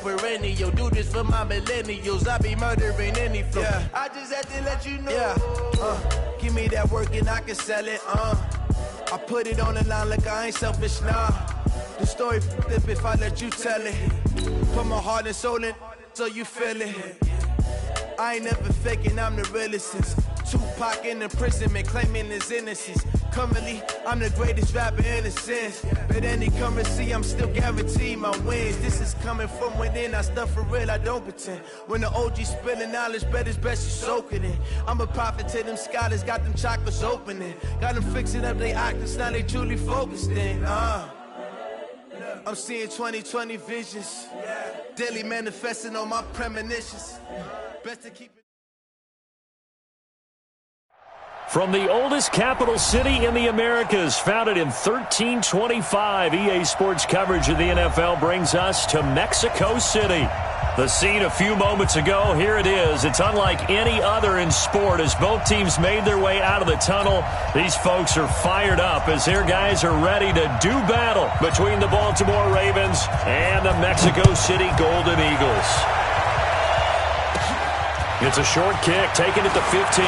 perennial. Do this for my millennials. I be murdering any flow. Yeah. I just had to let you know. Yeah. Give me that work and I can sell it. I put it on the line like I ain't selfish, nah. The story flip if I let you tell it. Put my heart and soul in so you feel it. I ain't never faking, I'm the realest since Tupac in imprisonment, claiming his innocence. Currently, I'm the greatest rapper in a sense. But any currency, I'm still guaranteed my wins. This is coming from within, I stuff for real, I don't pretend. When the OG spilling knowledge, bet it's best you soak it in. I'm a prophet to them scholars, got them chakras opening. Got them fixing up they octaves, now they truly focused in. I'm seeing 2020 visions. Daily manifesting on my premonitions. Best to keep it. From the oldest capital city in the Americas, founded in 1325, EA Sports coverage of the NFL brings us to Mexico City. The scene a few moments ago, here it is. It's unlike any other in sport as both teams made their way out of the tunnel. These folks are fired up as their guys are ready to do battle between the Baltimore Ravens and the Mexico City Golden Eagles. It's a short kick, taken at the 15.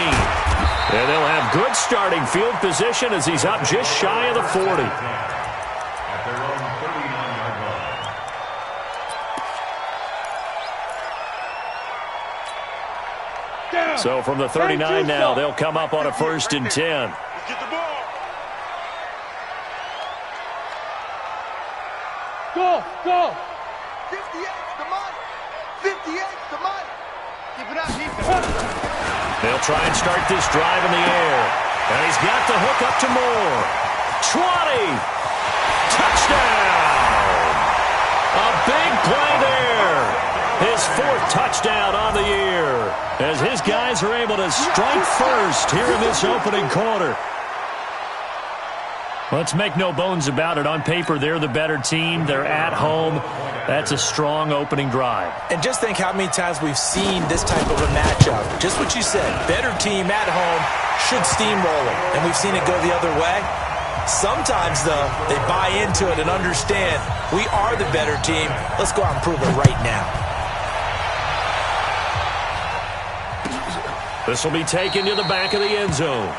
And they'll have good starting field position as he's up just shy of the 40. So from the 39 now, they'll come up on a 1st and 10. Get the ball. Go. 58's the money. 58's the money. Keep it up, keep it. They'll try and start this drive in the air. And he's got the hook up to Moore. 20. Touchdown. A big play there. His 4th touchdown on the year as his guys are able to strike first here in this opening quarter. Let's make no bones about it. On paper, they're the better team. They're at home. That's a strong opening drive. And just think how many times we've seen this type of a matchup. Just what you said, better team at home should steamroll it. And we've seen it go the other way. Sometimes, though, they buy into it and understand we are the better team. Let's go out and prove it right now. This will be taken to the back of the end zone.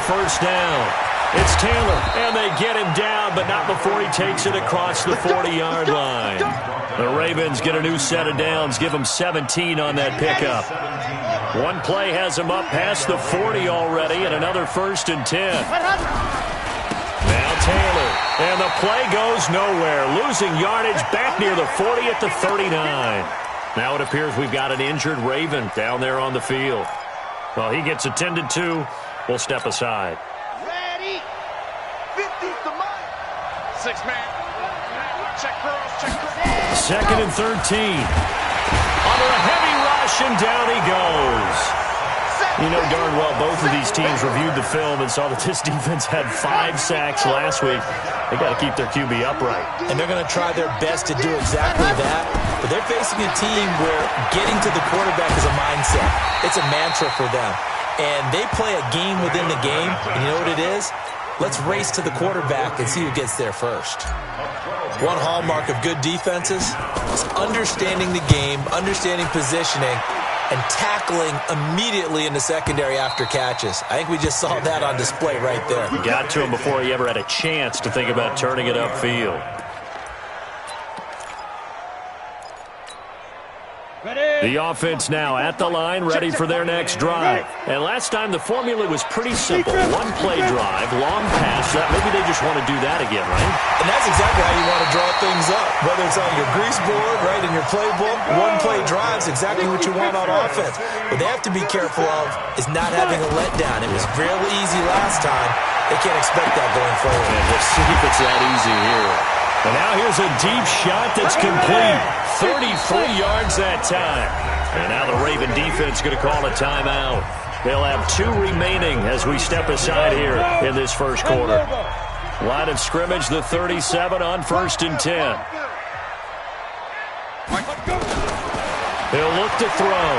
First down. It's Taylor, and they get him down, but not before he takes it across the 40-yard line. The Ravens get a new set of downs, give them 17 on that pickup. One play has them up past the 40 already, and another 1st and 10. Now Taylor, and the play goes nowhere, losing yardage back near the 40 at the 39. Now it appears we've got an injured Raven down there on the field. Well, he gets attended to. We'll step aside. Ready. 50's the money. 6-man. Check girls. 2nd and 13. Under a heavy rush, and down he goes. You know darn well both of these teams reviewed the film and saw that this defense had 5 sacks last week. They got to keep their QB upright. And they're going to try their best to do exactly that. But they're facing a team where getting to the quarterback is a mindset. It's a mantra for them. And they play a game within the game. And you know what it is? Let's race to the quarterback and see who gets there first. One hallmark of good defenses is understanding the game, understanding positioning, and tackling immediately in the secondary after catches. I think we just saw that on display right there. He got to him before he ever had a chance to think about turning it upfield. The offense now at the line, ready for their next drive. And last time the formula was pretty simple. One play drive, long pass. Maybe they just want to do that again, right? And that's exactly how you want to draw things up. Whether it's on your grease board, right, in your playbook, one play drive is exactly what you want on offense. What they have to be careful of is not having a letdown. It was real easy last time. They can't expect that going forward. And we'll see if it's that easy here. And now here's a deep shot that's complete. 33 yards that time. And now the Raven defense going to call a timeout. They'll have 2 remaining as we step aside here in this first quarter. Line of scrimmage, the 37 on 1st and 10. He'll look to throw.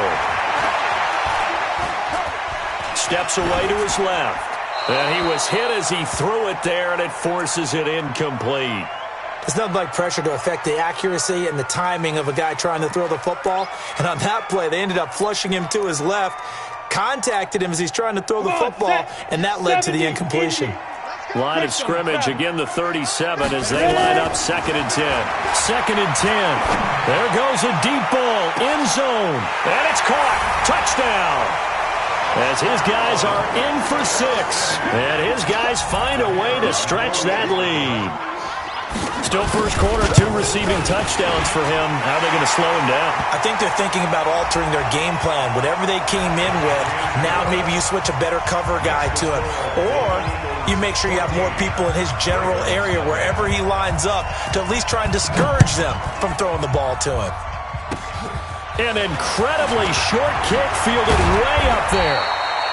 Steps away to his left. And he was hit as he threw it there, and it forces it incomplete. There's nothing like pressure to affect the accuracy and the timing of a guy trying to throw the football. And on that play, they ended up flushing him to his left, contacted him as he's trying to throw the football, and that led to the incompletion. Line of scrimmage, again the 37 as they line up 2nd and 10. 2nd and 10. There goes a deep ball, end zone, and it's caught. Touchdown. As his guys are in for 6, and his guys find a way to stretch that lead. Still first quarter, 2 receiving touchdowns for him. How are they going to slow him down? I think they're thinking about altering their game plan. Whatever they came in with, now maybe you switch a better cover guy to him. Or you make sure you have more people in his general area wherever he lines up to at least try and discourage them from throwing the ball to him. An incredibly short kick fielded way up there.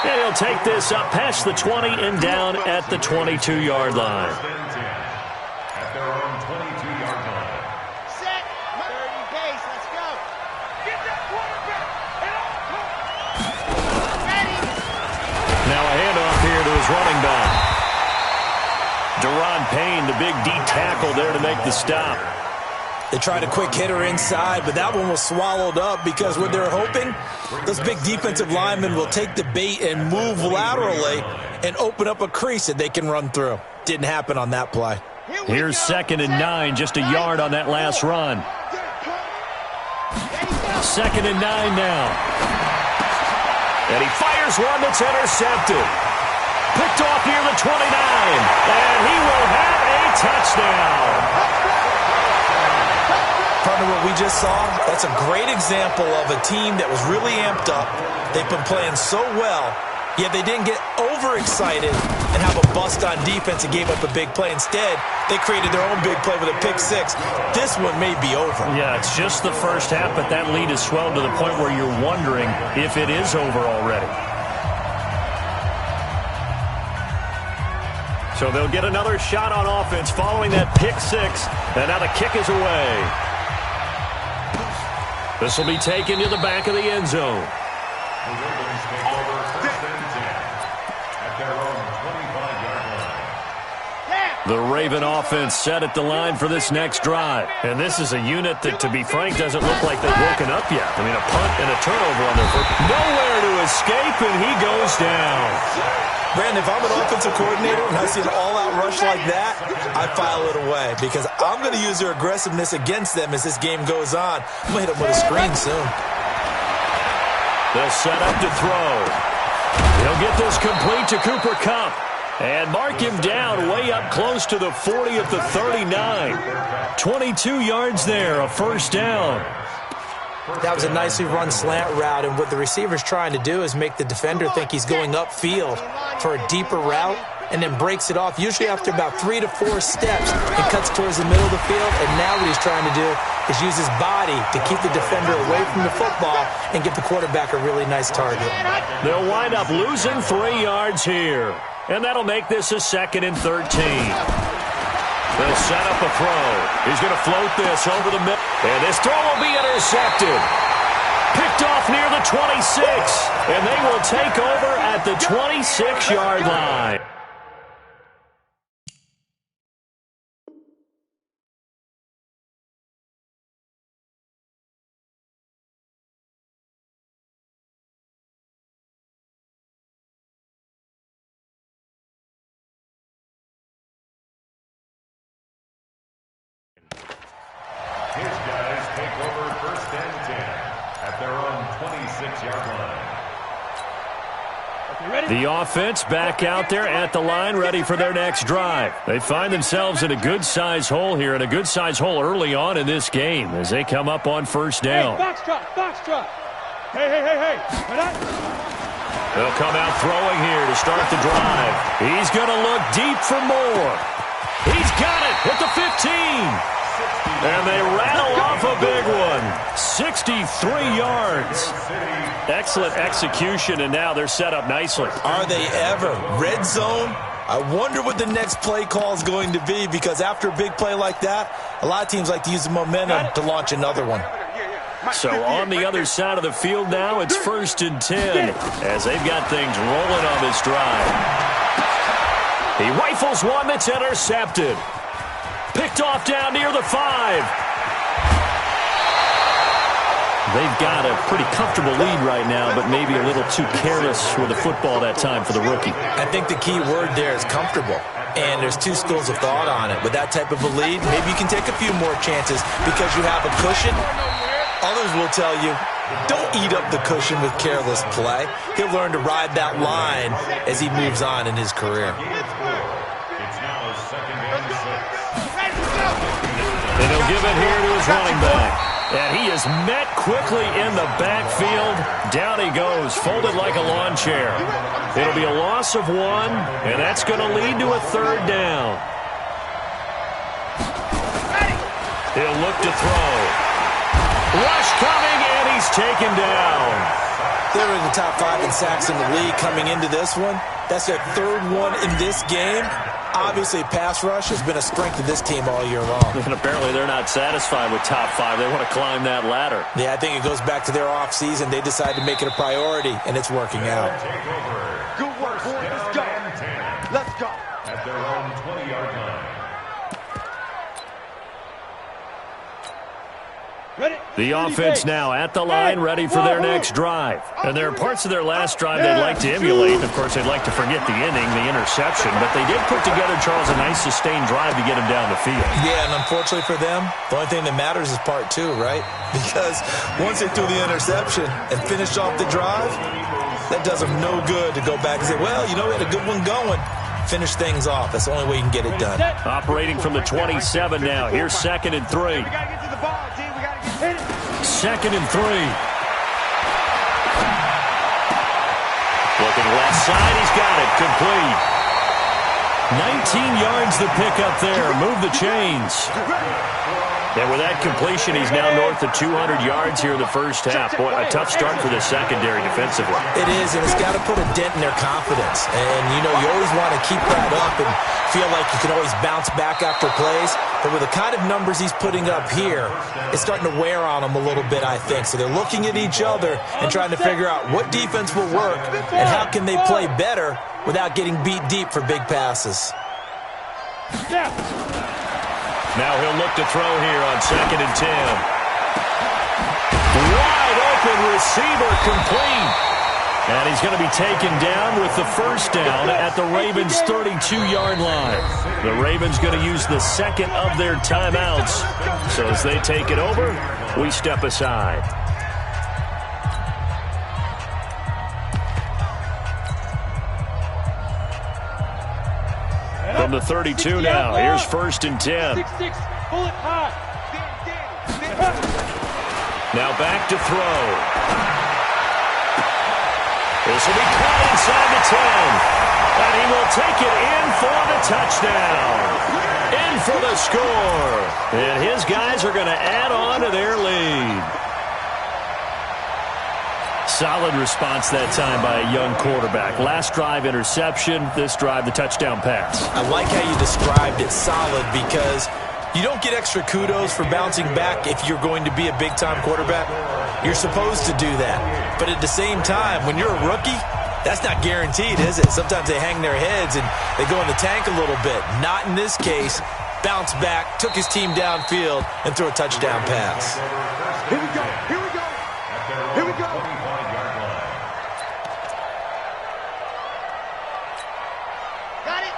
And he'll take this up past the 20 and down at the 22-yard line. At their own 22-yard line. Set. 30 pace. Let's go. Get that quarterback. Ready. Now a handoff here to his running back. Deron Payne, the big D tackle there to make the stop. They tried a quick hitter inside, but that one was swallowed up because what they're hoping, those big defensive linemen will take the bait and move laterally and open up a crease that they can run through. Didn't happen on that play. Here's 2nd and 9, just a yard on that last run. 2nd and 9 now. And he fires one that's intercepted. Picked off near the 29, and he will have a touchdown. Partner, what we just saw, that's a great example of a team that was really amped up. They've been playing so well, yet they didn't get overexcited and have a bust on defense and gave up a big play. Instead, they created their own big play with a pick 6. This one may be over. Yeah, it's just the first half, but that lead has swelled to the point where you're wondering if it is over already. So they'll get another shot on offense following that pick 6, and now the kick is away. This will be taken to the back of the end zone. The Ravens take over 1st and 10 at their own 25-yard line. The Raven offense set at the line for this next drive. And this is a unit that, to be frank, doesn't look like they've woken up yet. I mean, a punt and a turnover on their first. Nowhere to escape, and he goes down. Brandon, if I'm an offensive coordinator and I see an all-out rush like that, I file it away because I'm going to use their aggressiveness against them as this game goes on. I'm going to hit them with a screen soon. They'll set up to throw. He'll get this complete to Cooper Kupp and mark him down way up close to the 40 at the 39. 22 yards there, a first down. That was a nicely run slant route, and what the receiver's trying to do is make the defender think he's going upfield for a deeper route and then breaks it off, usually after about 3 to 4 steps, and cuts towards the middle of the field. And now what he's trying to do is use his body to keep the defender away from the football and get the quarterback a really nice target. They'll wind up losing 3 yards here, and that'll make this a 2nd and 13. They'll set up a throw. He's going to float this over the middle. And this throw will be intercepted. Picked off near the 26. And they will take over at the 26-yard line. His guys take over 1st and 10 at their own 26-yard line. The offense back out there at the line, ready for their next drive. They find themselves in a good-size hole here, and a good-size hole early on in this game as they come up on 1st down. Hey, box trot. Hey. They'll come out throwing here to start the drive. He's going to look deep for more. He's got it at the 15. And they rattle off a big one. 63 yards. Excellent execution, and now they're set up nicely. Are they ever? Red zone? I wonder what the next play call is going to be, because after a big play like that, a lot of teams like to use the momentum to launch another one. So on the other side of the field now, it's 1st and 10 as they've got things rolling on this drive. He rifles one that's intercepted. Picked off down near the 5. They've got a pretty comfortable lead right now, but maybe a little too careless with the football that time for the rookie. I think the key word there is comfortable. And there's two schools of thought on it. With that type of a lead, maybe you can take a few more chances because you have a cushion. Others will tell you, don't eat up the cushion with careless play. He'll learn to ride that line as he moves on in his career. It's now 2nd and 6. And he'll give it here to his running back. And he is met quickly in the backfield. Down he goes, folded like a lawn chair. It'll be a loss of 1, and that's going to lead to a 3rd down. He'll look to throw. Rush coming, and he's taken down. They're in the top 5 in sacks in the league coming into this one. That's their 3rd one in this game. Obviously, pass rush has been a strength of this team all year long. And apparently they're not satisfied with top 5. They want to climb that ladder. Yeah, I think it goes back to their offseason. They decided to make it a priority, and it's working out. Good work, boys. Let's go. Let's go. At their own 20-yard line. The offense now at the line, ready for their next drive. And there are parts of their last drive they'd like to emulate. Of course, they'd like to forget the inning, the interception. But they did put together, Charles, a nice sustained drive to get him down the field. Yeah, and unfortunately for them, the only thing that matters is part 2, right? Because once they threw the interception and finished off the drive, that does them no good to go back and say, well, you know, we had a good one going. Finish things off. That's the only way you can get it done. Operating from the 27 now. Here's 2nd and 3. We got to get to the ball, G. We got to get hit it. 2nd and 3. Looking left side. He's got it. Complete. 19 yards to pick up there. Move the chains. And with that completion, he's now north of 200 yards here in the first half. Boy, a tough start for the secondary defensively. It is, and it's got to put a dent in their confidence. And, you know, you always want to keep that up and feel like you can always bounce back after plays. But with the kind of numbers he's putting up here, it's starting to wear on them a little bit, I think. So they're looking at each other and trying to figure out what defense will work and how can they play better without getting beat deep for big passes. Now he'll look to throw here on 2nd and 10. Wide open receiver, complete. And he's going to be taken down with the 1st down at the Ravens' 32-yard line. The Ravens going to use the 2nd of their timeouts. So as they take it over, we step aside. From the 32 now, here's 1st and 10. Now back to throw. This will be caught inside the 10. And he will take it in for the touchdown. In for the score. And his guys are going to add on to their lead. Solid response that time by a young quarterback. Last drive, interception. This drive, the touchdown pass. I like how you described it, solid, because you don't get extra kudos for bouncing back if you're going to be a big-time quarterback. You're supposed to do that. But at the same time, when you're a rookie, that's not guaranteed, is it? Sometimes they hang their heads and they go in the tank a little bit. Not in this case. Bounce back, took his team downfield, and threw a touchdown pass. Here we go. Here we go. Here we go.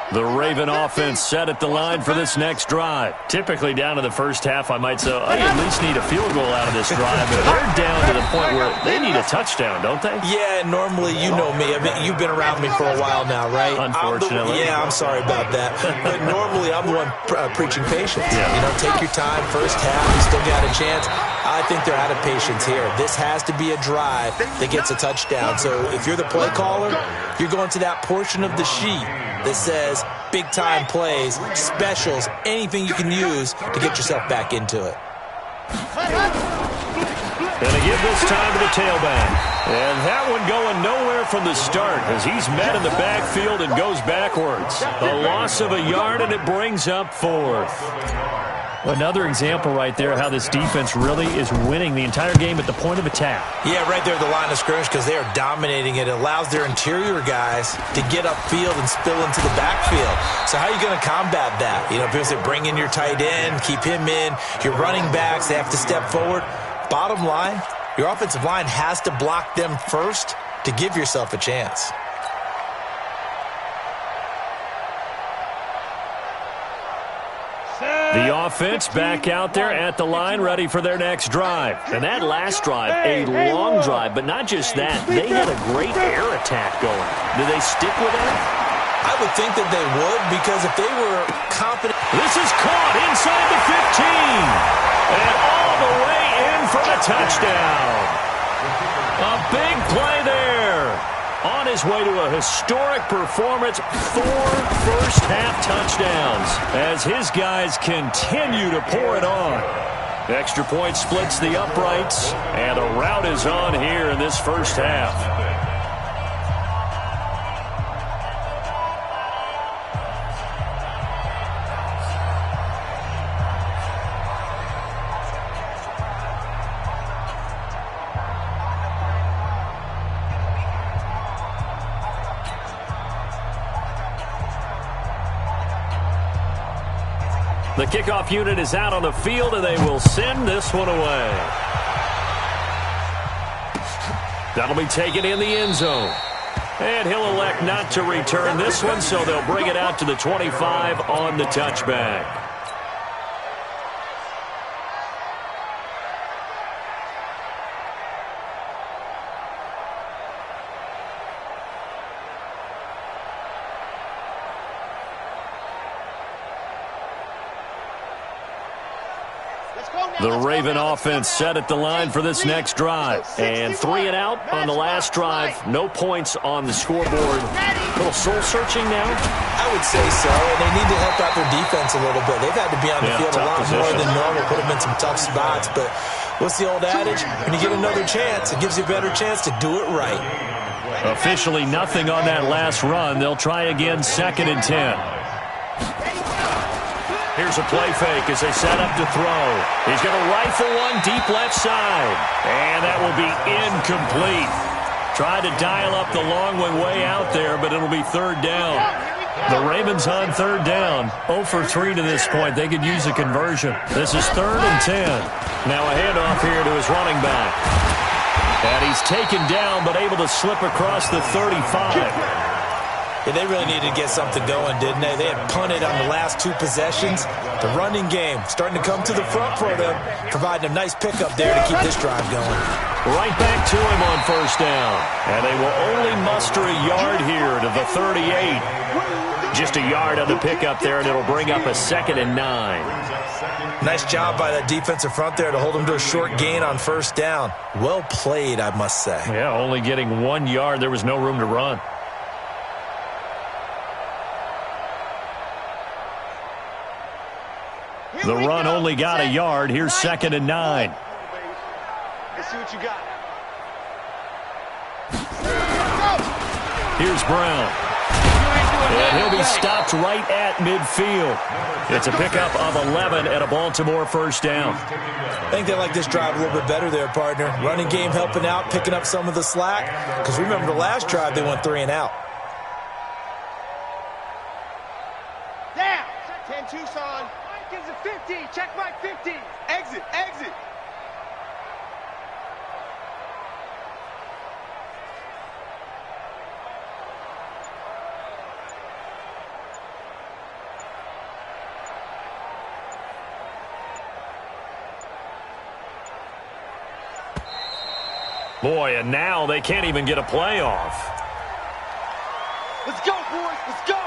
The Raven offense set at the line for this next drive. Typically down to the first half, I might say, oh, you at least need a field goal out of this drive. But they're down to the point where they need a touchdown, don't they? Yeah, normally, you know me. I mean, you've been around me for a while now, right? Unfortunately. I'm sorry about that. But normally, I'm the one preaching patience. Yeah. You know, take your time. First half, you still got a chance. I think they're out of patience here. This has to be a drive that gets a touchdown. So if you're the play caller, you're going to that portion of the sheet that says big-time plays, specials, anything you can use to get yourself back into it. And they give this time to the tailback. And that one going nowhere from the start as he's met in the backfield and goes backwards. A loss of a yard, and it brings up 4th. Another example right there how this defense really is winning the entire game at the point of attack. Yeah, right there at the line of scrimmage because they are dominating it. It allows their interior guys to get upfield and spill into the backfield. So how are you going to combat that? You know, people say bring in your tight end, keep him in. Your running backs, they have to step forward. Bottom line, your offensive line has to block them first to give yourself a chance. The offense back out there at the line, ready for their next drive. And that last drive, a long drive, but not just that. They had a great air attack going. Do they stick with that? I would think that they would, because if they were confident. This is caught inside the 15. And all the way in for the touchdown. A big play there. On his way to a historic performance, 4 first-half touchdowns as his guys continue to pour it on. Extra point splits the uprights, and a rout is on here in this first half. The kickoff unit is out on the field, and they will send this one away. That'll be taken in the end zone. And he'll elect not to return this one, so they'll bring it out to the 25 on the touchback. The Raven offense set at the line for this next drive. And 3 and out on the last drive. No points on the scoreboard. A little soul-searching now? I would say so, and they need to help out their defense a little bit. They've had to be on the field a lot more than normal, put them in some tough spots. But what's the old adage? When you get another chance, it gives you a better chance to do it right. Officially nothing on that last run. They'll try again, 2nd and 10. Here's a play fake as they set up to throw. He's going to rifle one deep left side. And that will be incomplete. Tried to dial up the long one way out there, but it'll be 3rd down. The Ravens on 3rd down. 0 for 3 to this point. They could use a conversion. This is 3rd and 10. Now a handoff here to his running back. And he's taken down, but able to slip across the 35. Yeah, they really needed to get something going, didn't they? They had punted on the last 2 possessions. The running game starting to come to the front for them, providing a nice pickup there to keep this drive going. Right back to him on 1st down. And they will only muster a yard here to the 38. Just a yard on the pickup there, and it'll bring up a 2nd and 9. Nice job by that defensive front there to hold them to a short gain on 1st down. Well played, I must say. Yeah, only getting 1 yard. There was no room to run. The run only got a yard. Here's 2nd and 9. Let's see what you got. Here's Brown. And he'll be stopped right at midfield. It's a pickup of 11 and a Baltimore 1st down. I think they like this drive a little bit better there, partner. Running game helping out, picking up some of the slack. Because remember the last drive, they went 3 and out. Down. 10 Tucson. Gives a 50. Check my 50. Exit. Exit. Boy, and now they can't even get a playoff. Let's go, boys. Let's go.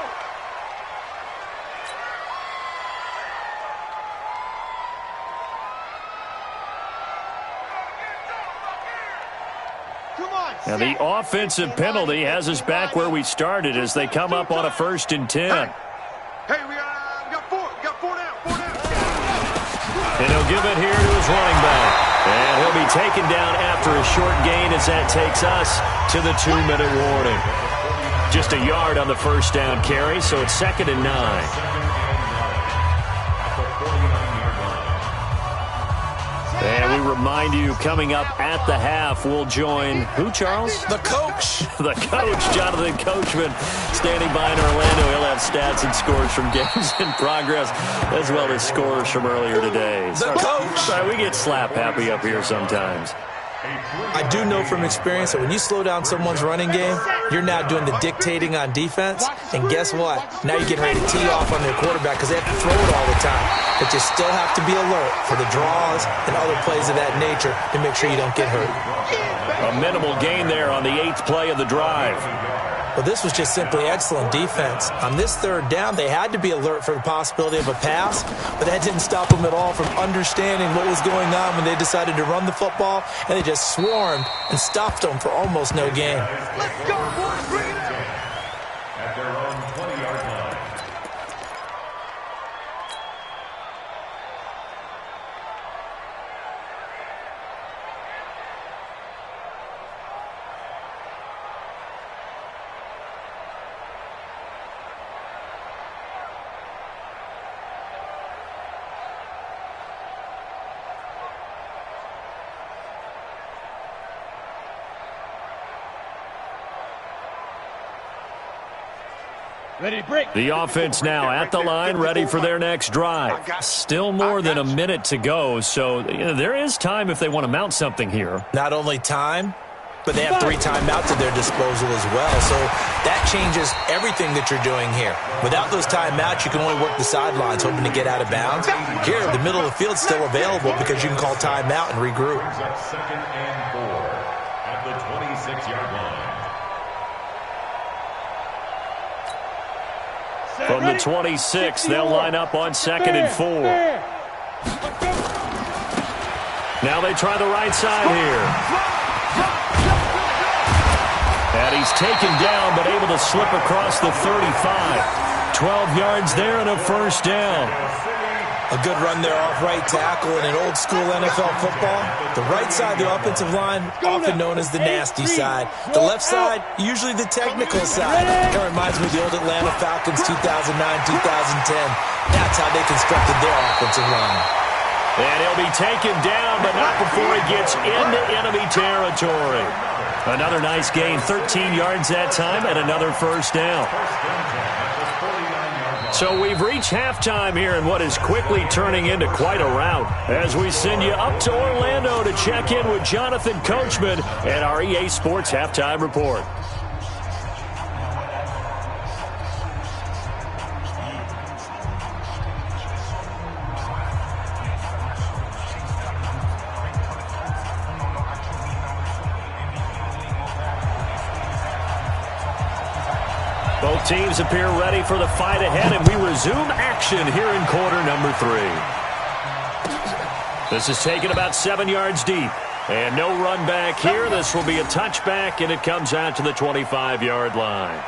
And the offensive penalty has us back where we started as they come up on a 1st and 10. Hey, we got 4. We got 4 down. 4 down. And he'll give it here to his running back. And he'll be taken down after a short gain as that takes us to the 2-minute warning. Just a yard on the 1st down carry, so it's 2nd and 9. remind you, coming up at the half, we'll join who, Charles? The coach. The coach, Jonathan Coachman, standing by in Orlando. He'll have stats and scores from games in progress, as well as scores from earlier today. The coach. Sorry, we get slap happy up here sometimes. I do know from experience that when you slow down someone's running game, you're now doing the dictating on defense. And guess what? Now you're getting ready to tee off on their quarterback because they have to throw it all the time. But you still have to be alert for the draws and other plays of that nature to make sure you don't get hurt. A minimal gain there on the 8th play of the drive. Well, this was just simply excellent defense. On this 3rd down, they had to be alert for the possibility of a pass, but that didn't stop them at all from understanding what was going on when they decided to run the football, and they just swarmed and stopped them for almost no gain. Let's go, boys. Bring it out. At their own 20-yard line. The offense now at the line, ready for their next drive. Still more than a minute to go, so there is time if they want to mount something here. Not only time, but they have 3 timeouts at their disposal as well. So that changes everything that you're doing here. Without those timeouts, you can only work the sidelines, hoping to get out of bounds. Here, the middle of the field's still available because you can call timeout and regroup. Second and 4 at the 26-yard line. From the 26, they'll line up on 2nd and 4. Now they try the right side here. And he's taken down, but able to slip across the 35. 12 yards there and a first down. A good run there off right tackle in an old-school NFL football. The right side of the offensive line, often known as the nasty side. The left side, usually the technical side. Kind of reminds me of the old Atlanta Falcons 2009-2010. That's how they constructed their offensive line. And he'll be taken down, but not before he gets into enemy territory. Another nice gain, 13 yards that time, and another first down. So we've reached halftime here in what is quickly turning into quite a rout as we send you up to Orlando to check in with Jonathan Coachman and our EA Sports Halftime Report. Both teams appear ready for the fight ahead, and we resume action here in quarter number 3. This is taken about 7 yards deep. And no run back here. This will be a touchback, and it comes out to the 25-yard line.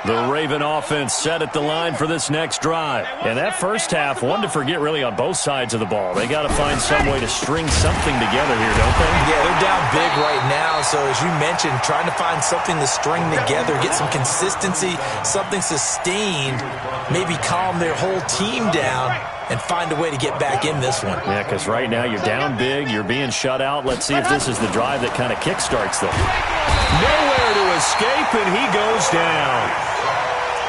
The Raven offense set at the line for this next drive. And that first half, one to forget really on both sides of the ball. They got to find some way to string something together here, don't they? Yeah, they're down big right now. So as you mentioned, trying to find something to string together, get some consistency, something sustained, maybe calm their whole team down and find a way to get back in this one. Yeah, because right now you're down big, you're being shut out. Let's see if this is the drive that kind of kickstarts them. Nowhere to escape, and he goes down.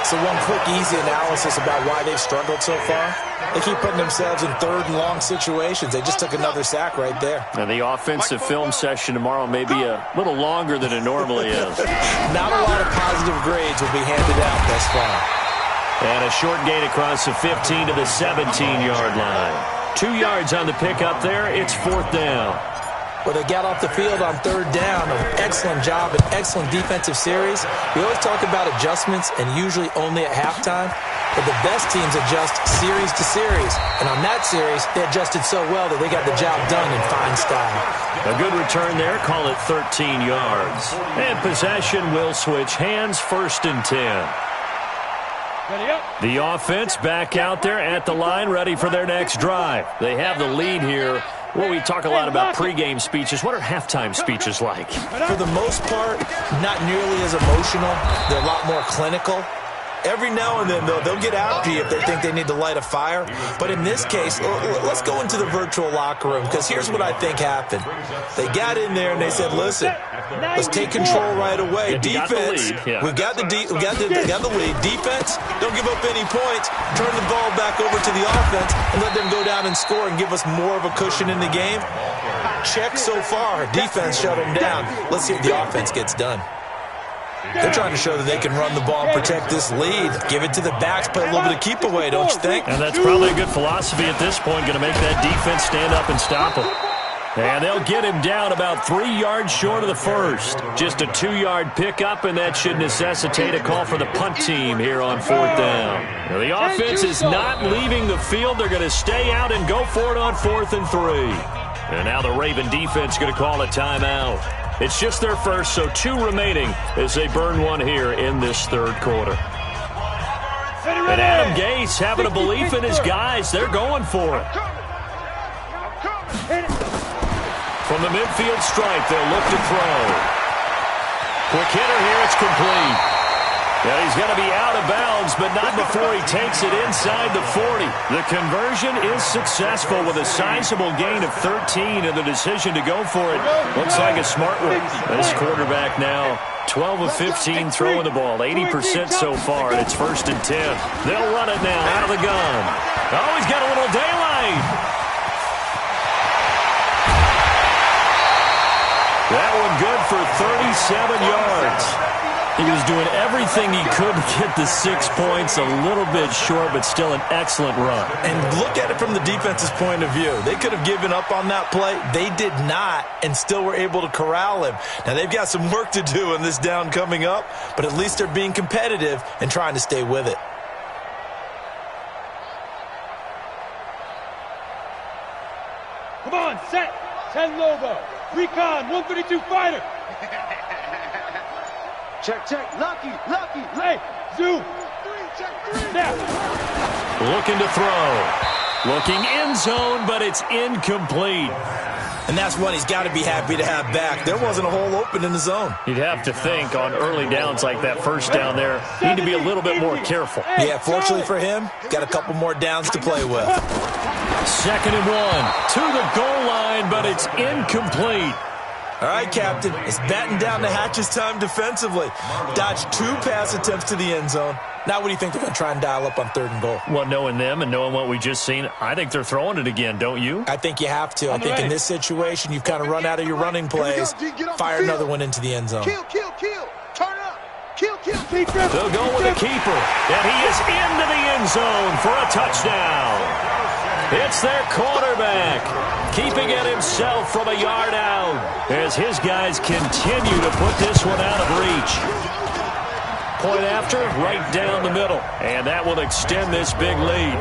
So one quick, easy analysis about why they've struggled so far. They keep putting themselves in 3rd and long situations. They just took another sack right there. And the offensive film session tomorrow may be a little longer than it normally is. Not a lot of positive grades will be handed out thus far. And a short gain across the 15 to the 17-yard line. 2 yards on the pickup there. It's 4th down. Well, they got off the field on 3rd down. An excellent job, an excellent defensive series. We always talk about adjustments and usually only at halftime. But the best teams adjust series to series. And on that series, they adjusted so well that they got the job done in fine style. A good return there. Call it 13 yards. And possession will switch hands, 1st and 10. The offense back out there at the line, ready for their next drive. They have the lead here. Well, we talk a lot about pregame speeches. What are halftime speeches like? For the most part, not nearly as emotional. They're a lot more clinical. Every now and then, though, they'll get after you if they think they need to light a fire. But in this case, let's go into the virtual locker room, because here's what I think happened. They got in there and they said, listen, let's take control right away. Defense, we've got the lead. Defense, don't give up any points. Turn the ball back over to the offense and let them go down and score and give us more of a cushion in the game. Check so far. Defense shut them down. Let's see if the offense gets done. They're trying to show that they can run the ball and protect this lead. Give it to the backs, play a little bit of keep away, don't you think? And that's probably a good philosophy at this point, going to make that defense stand up and stop them. And they'll get him down about 3 yards short of the first. Just a 2-yard pickup, and that should necessitate a call for the punt team here on 4th down. Now, the offense is not leaving the field. They're going to stay out and go for it on 4th and 3. And now the Raven defense going to call a timeout. It's just their first, so 2 remaining as they burn one here in this 3rd quarter. And Adam Gase having a belief in his guys. They're going for it. From the midfield stripe, they'll look to throw. Quick hitter here, it's complete. Yeah, he's going to be out of bounds, but not before he takes it inside the 40. The conversion is successful with a sizable gain of 13, and the decision to go for it looks like a smart one. This quarterback now 12 of 15 throwing the ball, 80% so far, and it's 1st and 10. They'll run it now out of the gun. Oh, he's got a little daylight. That one good for 37 yards. He was doing everything he could to get the 6 points, a little bit short, but still an excellent run. And look at it from the defense's point of view. They could have given up on that play. They did not, and still were able to corral him. Now, they've got some work to do in this down coming up, but at least they're being competitive and trying to stay with it. Come on, set. 10 Lobo. Recon, 132 fighter. Check, lucky, hey, zoom. 3, check 3. Now. Looking to throw. Looking end zone, but it's incomplete. And that's one he's got to be happy to have back. There wasn't a hole open in the zone. You'd have to think on early downs like that first down there, you need to be a little bit more careful. Yeah, fortunately for him, got a couple more downs to play with. 2nd and 1 to the goal line, but it's incomplete. All right, Captain, it's batten down the hatches time defensively. Dodged 2 pass attempts to the end zone. Now what do you think they're going to try and dial up on 3rd and goal? Well, knowing them and knowing what we just seen, I think they're throwing it again, don't you? I think you have to. I think in this situation, you've kind of run out of your running plays. Fire another one into the end zone. Kill. Turn up. Kill. They'll go with a keeper, and he is into the end zone for a touchdown. It's their quarterback, keeping it himself from a yard out as his guys continue to put this one out of reach. Point after, right down the middle, and that will extend this big lead.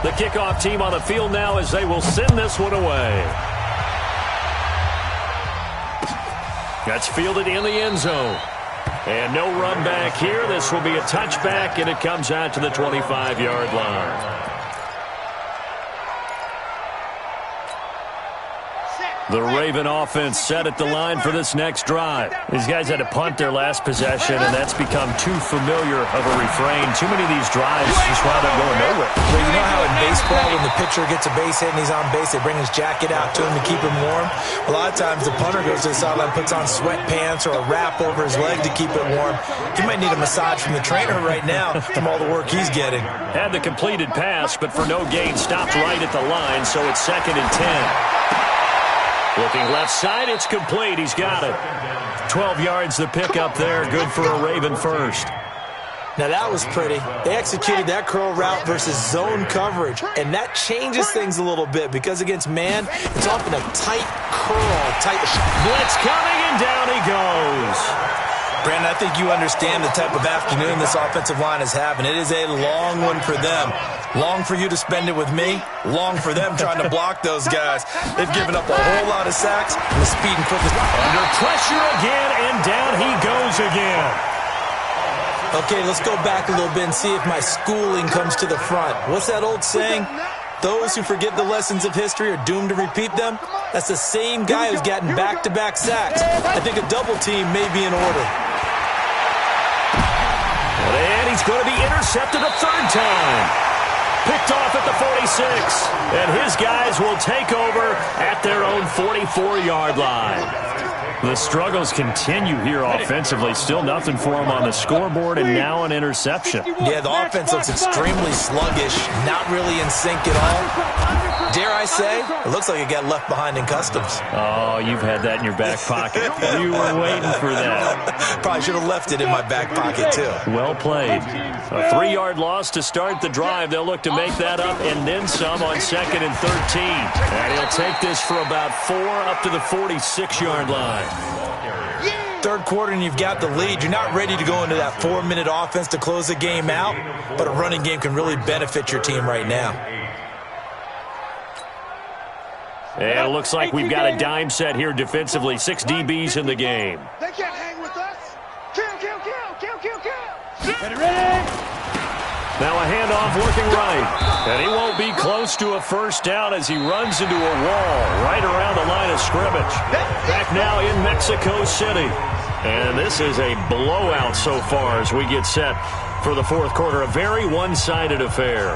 The kickoff team on the field now as they will send this one away. That's fielded in the end zone. And no run back here. This will be a touchback, and it comes out to the 25-yard line. The Raven offense set at the line for this next drive. These guys had to punt their last possession, and that's become too familiar of a refrain. Too many of these drives just wound up going nowhere. But you know how in baseball, when the pitcher gets a base hit and he's on base, they bring his jacket out to him to keep him warm? A lot of times the punter goes to the sideline, puts on sweatpants or a wrap over his leg to keep it warm. He might need a massage from the trainer right now from all the work he's getting. Had the completed pass, but for no gain, stopped right at the line, so it's 2nd and 10. Looking left side, it's complete. He's got it. 12 yards the pick up there. Good for a Raven first. Now that was pretty. They executed that curl route versus zone coverage, and that changes things a little bit because against man, it's often a tight curl, tight blitz coming, and down he goes. Brandon, I think you understand the type of afternoon this offensive line is having. It is a long one for them. Long for you to spend it with me. Long for them trying to block those guys. They've given up a whole lot of sacks, and the speed and quickness. Under pressure again, and down he goes again. Okay, let's go back a little bit and see if my schooling comes to the front. What's that old saying? Those who forget the lessons of history are doomed to repeat them. That's the same guy who's gotten back-to-back sacks. I think a double team may be in order. he's going to be intercepted a third time. Picked off at the 46. And his guys will take over at their own 44-yard line. The struggles continue here offensively. Still nothing for them on the scoreboard, and now an interception. Yeah, the offense looks extremely sluggish, not really in sync at all. Dare I say, it looks like it got left behind in customs. Oh, you've had that in your back pocket. You were waiting for that. Probably should have left it in my back pocket, too. Well played. A 3-yard loss to start the drive. They'll look to make that up and then some on 2nd and 13. And he'll take this for about 4 up to the 46-yard line. Third quarter and you've got the lead. You're not ready to go into that 4-minute offense to close the game out, but a running game can really benefit your team right now. And it looks like we've got a dime set here defensively. 6 DBs in the game. They can't hang with us. Kill, kill, kill, kill, kill, kill. Ready? Now a handoff looking right. And he won't be close to a first down as he runs into a wall right around the line of scrimmage. Back now in Mexico City. And this is a blowout so far as we get set for the fourth quarter. A very one-sided affair.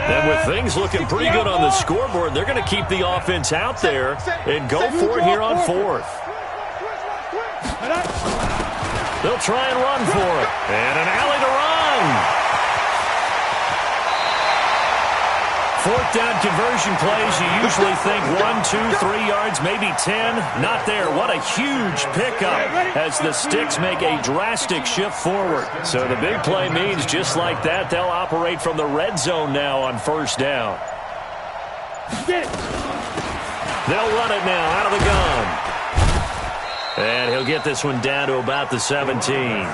And with things looking pretty good on the scoreboard, they're going to keep the offense out there and go for it here on 4th. They'll try and run for it. And an alley to run. 4th down conversion plays, you usually think 1, 2, 3 yards, maybe 10. Not there. What a huge pickup as the Sticks make a drastic shift forward. So the big play means just like that, they'll operate from the red zone now on 1st down. They'll run it now out of the gun. And he'll get this one down to about the 17.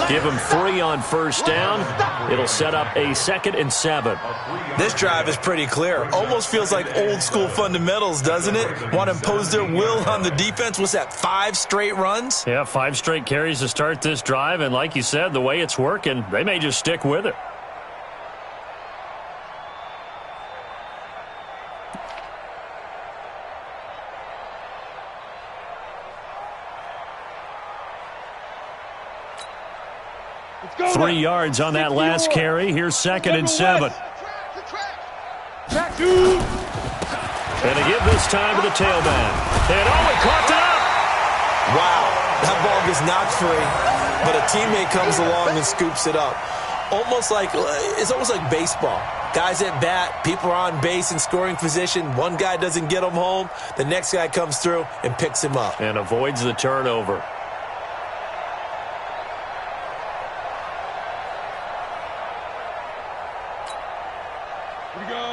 Give him 3 on 1st down. It'll set up a 2nd and 7. This drive is pretty clear. Almost feels like old school fundamentals, doesn't it? Want to impose their will on the defense. What's that, 5 straight runs? Yeah, 5 straight carries to start this drive. And like you said, the way it's working, they may just stick with it. Go 3 yards on that last carry. Here's 2nd and 7. Back 2. And they give this time to the tailback. And he caught it up. Wow, that ball gets knocked free, but a teammate comes along and scoops it up. It's almost like baseball. Guys at bat, people are on base in scoring position. One guy doesn't get him home. The next guy comes through and picks him up. And avoids the turnover.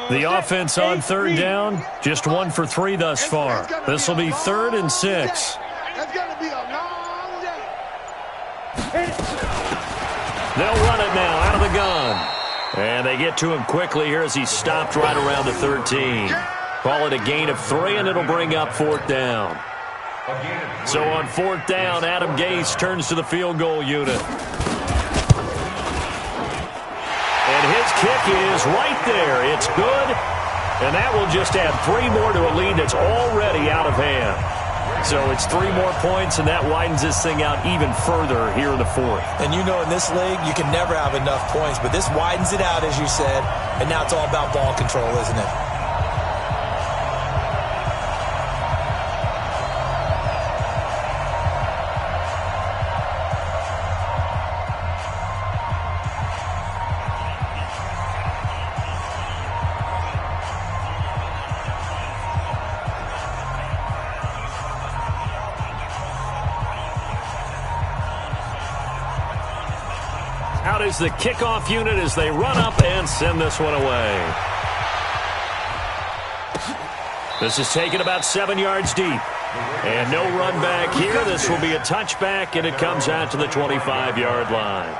The offense on 3rd down, just 1 for 3 thus far. This will be 3rd and 6. That's going to be a long day. They'll run it now out of the gun. And they get to him quickly here as he's stopped right around the 13. Call it a gain of 3, and it'll bring up 4th down. So on 4th down, Adam Gase turns to the field goal unit. And his kick is right there. It's good. And that will just add 3 more to a lead that's already out of hand. So it's 3 more points, and that widens this thing out even further here in the 4th. And you know in this league, you can never have enough points. But this widens it out, as you said. And now it's all about ball control, isn't it? Out is the kickoff unit as they run up and send this one away. This is taken about 7 yards deep. And no run back here. This will be a touchback, and it comes out to the 25-yard line.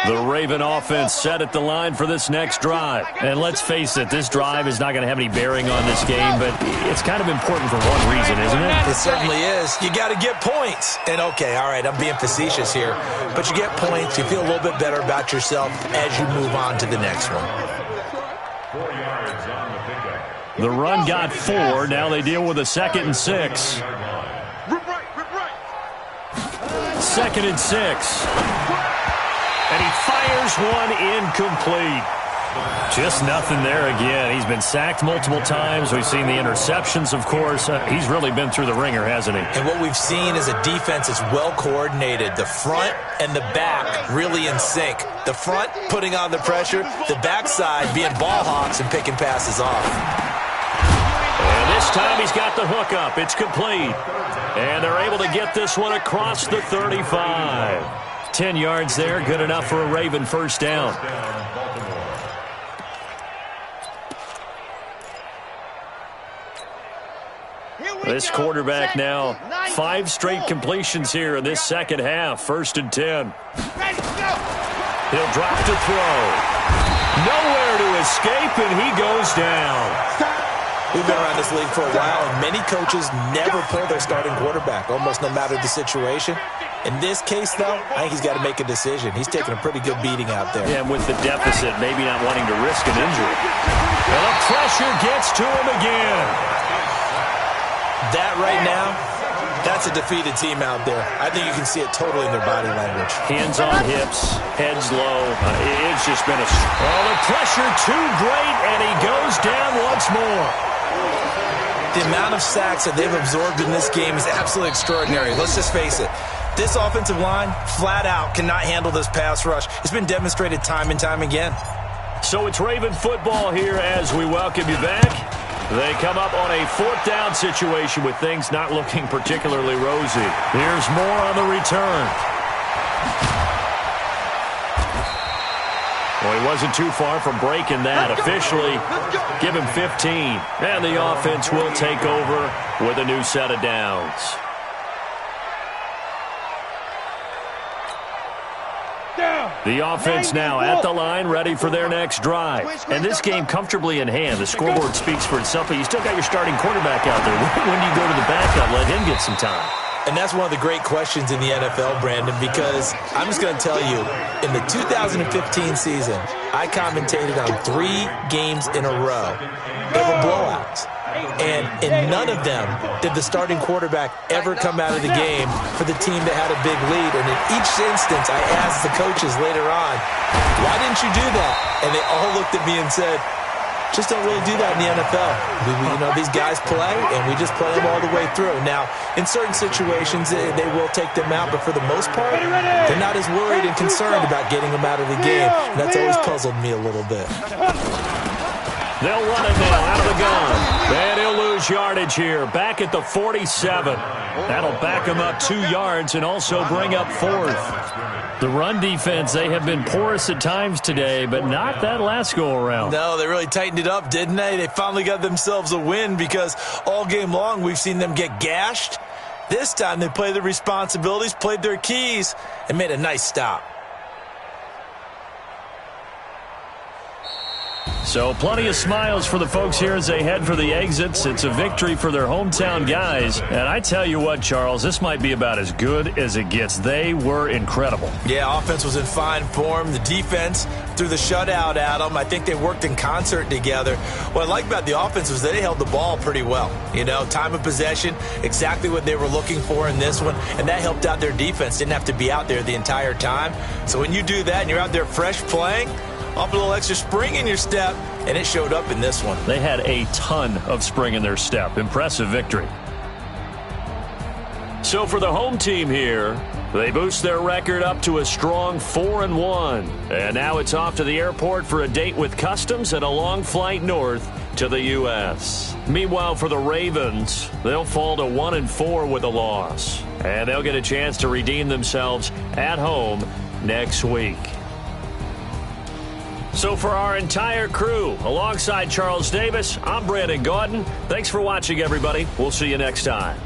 The Raven offense set at the line for this next drive. And let's face it, this drive is not going to have any bearing on this game, but it's kind of important for one reason, isn't it? It certainly is. You got to get points. And, okay, all right, I'm being facetious here, but you get points, you feel a little bit better about yourself as you move on to the next one. 4 yards on the pickup. The run got 4. Now they deal with a 2nd and 6. Rip right, rip right. 2nd and 6. And he fires one incomplete. Just nothing there again. He's been sacked multiple times. We've seen the interceptions, of course. He's really been through the ringer, hasn't he? And what we've seen is a defense that's well coordinated. The front and the back really in sync. The front putting on the pressure, the backside being ball hawks and picking passes off. And this time he's got the hook up. It's complete. And they're able to get this one across the 35. 10 yards there, good enough for a Raven first down. This quarterback now, 5 straight completions here in this second half. 1st and 10. He'll drop to throw. Nowhere to escape, and he goes down. We've been around this league for a while, and many coaches never pull their starting quarterback, almost no matter the situation. In this case, though, I think he's got to make a decision. He's taking a pretty good beating out there. Yeah, and with the deficit, maybe not wanting to risk an injury. And the pressure gets to him again. That right now, that's a defeated team out there. I think you can see it totally in their body language. Hands on hips, heads low. It's just been a... Oh, the pressure too great, and he goes down once more. The amount of sacks that they've absorbed in this game is absolutely extraordinary. Let's just face it. This offensive line, flat out, cannot handle this pass rush. It's been demonstrated time and time again. So it's Raven football here as we welcome you back. They come up on a 4th down situation with things not looking particularly rosy. Here's more on the return. Well, he wasn't too far from breaking that. Officially, give him 15. And the offense will take over with a new set of downs. The offense now at the line, ready for their next drive. And this game comfortably in hand. The scoreboard speaks for itself, but you still got your starting quarterback out there. When do you go to the backup? Let him get some time. And that's one of the great questions in the NFL, Brandon, because I'm just going to tell you, in the 2015 season, I commentated on 3 games in a row. They were blowouts. And in none of them did the starting quarterback ever come out of the game for the team that had a big lead. And in each instance, I asked the coaches later on, why didn't you do that? And they all looked at me and said, just don't really do that in the NFL. You know, these guys play, and we just play them all the way through. Now, in certain situations, they will take them out, but for the most part, they're not as worried and concerned about getting them out of the game. And that's always puzzled me a little bit. They'll run it now out of the gun. And he'll lose yardage here. Back at the 47. That'll back him up 2 yards and also bring up 4th. The run defense, they have been porous at times today, but not that last go-around. No, they really tightened it up, didn't they? They finally got themselves a win because all game long we've seen them get gashed. This time they played their responsibilities, played their keys, and made a nice stop. So plenty of smiles for the folks here as they head for the exits. It's a victory for their hometown guys. And I tell you what, Charles, this might be about as good as it gets. They were incredible. Yeah, offense was in fine form. The defense threw the shutout at them. I think they worked in concert together. What I like about the offense was they held the ball pretty well. You know, time of possession, exactly what they were looking for in this one. And that helped out their defense. Didn't have to be out there the entire time. So when you do that and you're out there fresh playing, off a little extra spring in your step, and it showed up in this one. They had a ton of spring in their step. Impressive victory. So for the home team here, they boost their record up to a strong 4-1. And now it's off to the airport for a date with Customs and a long flight north to the U.S. Meanwhile, for the Ravens, they'll fall to 1-4 with a loss. And they'll get a chance to redeem themselves at home next week. So for our entire crew, alongside Charles Davis, I'm Brandon Gaudin. Thanks for watching, everybody. We'll see you next time.